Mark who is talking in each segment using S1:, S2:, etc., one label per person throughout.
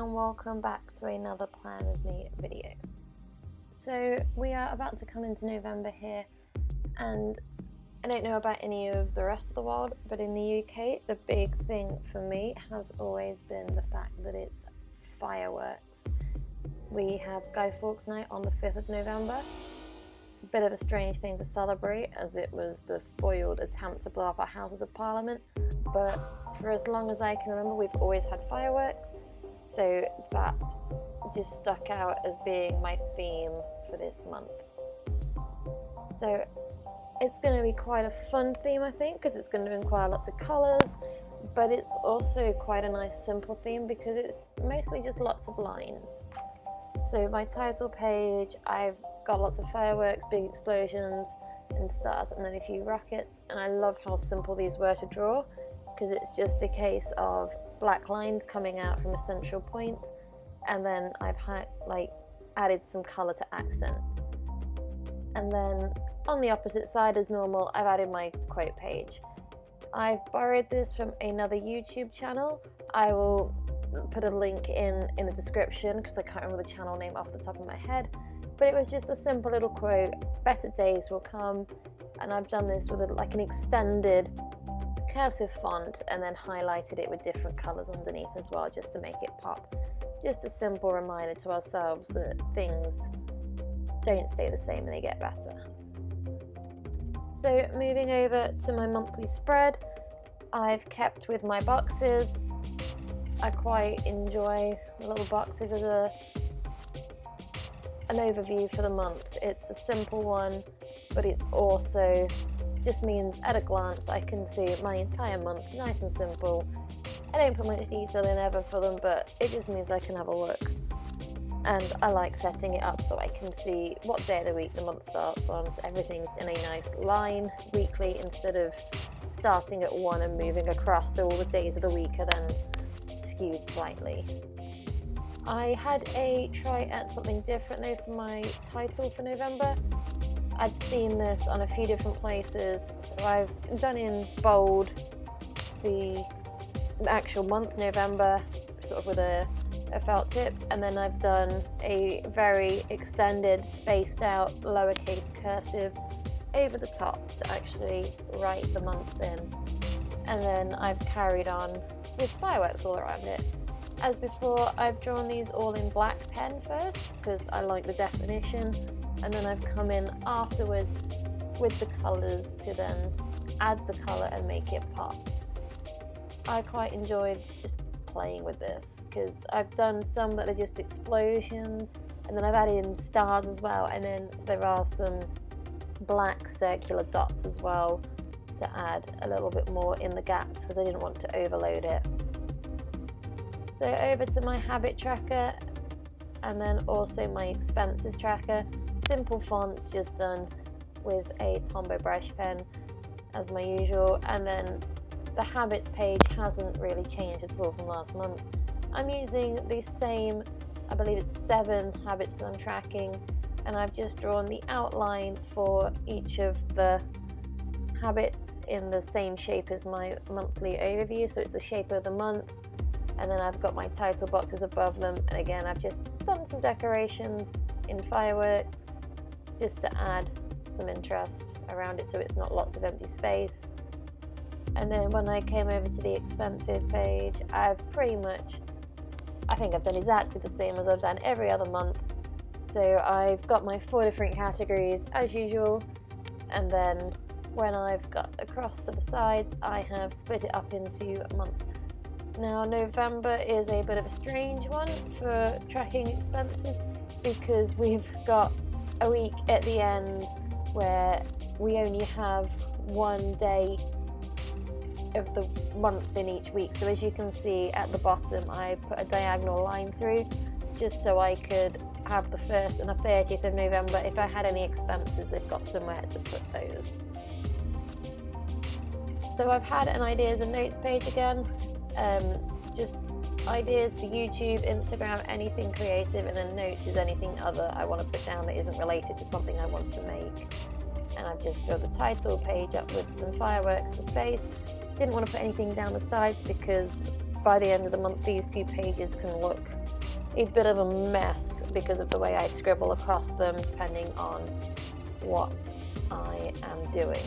S1: and welcome back to another Plan With Me video. So we are about to come into November here, and I don't know about any of the rest of the world, but in the UK the big thing for me has always been the fact that it's fireworks. We have Guy Fawkes Night on the 5th of November. A bit of a strange thing to celebrate, as it was the foiled attempt to blow up our Houses of Parliament, but for as long as I can remember we've always had fireworks, so that just stuck out as being my theme for this month. So it's going to be quite a fun theme, I think, because it's going to require lots of colours, but it's also quite a nice simple theme because it's mostly just lots of lines. So my title page, I've got lots of fireworks, big explosions and stars, and then a few rockets, and I love how simple these were to draw because it's just a case of black lines coming out from a central point, and then I've added some colour to accent. And then on the opposite side, as normal, I've added my quote page. I've borrowed this from another YouTube channel. I will put a link in the description because I can't remember the channel name off the top of my head, but it was just a simple little quote: better days will come, and I've done this with an extended cursive font and then highlighted it with different colours underneath as well, just to make it pop. Just a simple reminder to ourselves that things don't stay the same and they get better. So moving over to my monthly spread, I've kept with my boxes. I quite enjoy the little boxes as an overview for the month. It's a simple one, but it's also just means at a glance I can see my entire month, nice and simple. I don't put much detail in ever for them, but it just means I can have a look. And I like setting it up so I can see what day of the week the month starts on, so everything's in a nice line weekly instead of starting at 1 and moving across, so all the days of the week are then skewed slightly. I had a try at something different though for my title for November. I'd seen this on a few different places, so I've done in bold the actual month November, sort of with a felt tip, and then I've done a very extended, spaced out, lowercase cursive over the top to actually write the month in. And then I've carried on with fireworks all around it. As before, I've drawn these all in black pen first because I like the definition, and then I've come in afterwards with the colours to then add the colour and make it pop. I quite enjoyed just playing with this because I've done some that are just explosions, and then I've added in stars as well, and then there are some black circular dots as well to add a little bit more in the gaps because I didn't want to overload it. So over to my habit tracker, and then also my expenses tracker. Simple fonts, just done with a tombow brush pen as my usual, and then the habits page hasn't really changed at all from last month. I'm using the same, I believe it's 7 habits that I'm tracking, and I've just drawn the outline for each of the habits in the same shape as my monthly overview, so it's the shape of the month, and then I've got my title boxes above them, and again I've just done some decorations in fireworks just to add some interest around it so it's not lots of empty space. And then when I came over to the expensive page, I think I've done exactly the same as I've done every other month. So I've got my 4 different categories as usual, and then when I've got across to the sides, I have split it up into months. Now November is a bit of a strange one for tracking expenses because we've got a week at the end where we only have 1 day of the month in each week. So as you can see at the bottom, I put a diagonal line through just so I could have the 1st and the 30th of November. If I had any expenses, they've got somewhere to put those. So I've had an ideas and notes page again, just ideas for YouTube, Instagram, anything creative, and then notes is anything other I want to put down that isn't related to something I want to make. And I've just filled the title page up with some fireworks for space. Didn't want to put anything down the sides because by the end of the month these 2 pages can look a bit of a mess because of the way I scribble across them depending on what I am doing.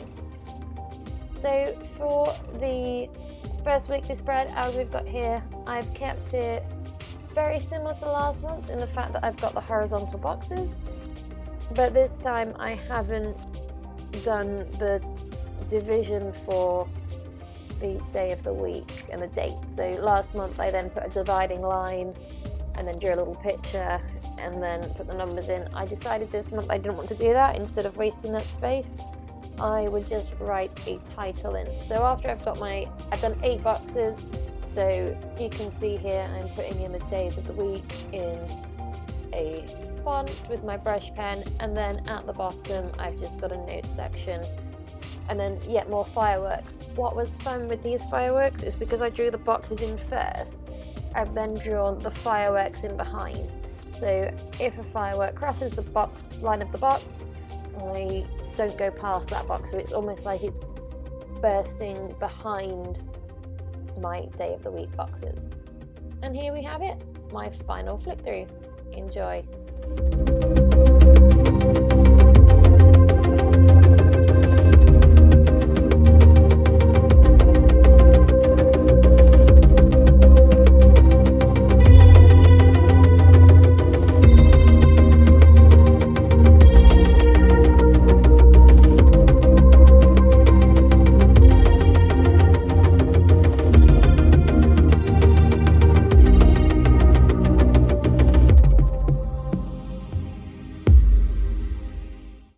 S1: So for the first weekly spread, as we've got here, I've kept it very similar to last month in the fact that I've got the horizontal boxes, but this time I haven't done the division for the day of the week and the date. So last month I then put a dividing line and then drew a little picture and then put the numbers in. I decided this month I didn't want to do that. Instead of wasting that space, I would just write a title in. So after I've done 8 boxes, so you can see here I'm putting in the days of the week in a font with my brush pen, and then at the bottom I've just got a note section, and then yet more fireworks. What was fun with these fireworks is because I drew the boxes in first, I've then drawn the fireworks in behind. So if a firework crosses the line of the box, I don't go past that box, so it's almost like it's bursting behind my day of the week boxes. And here we have it, my final flick through. Enjoy.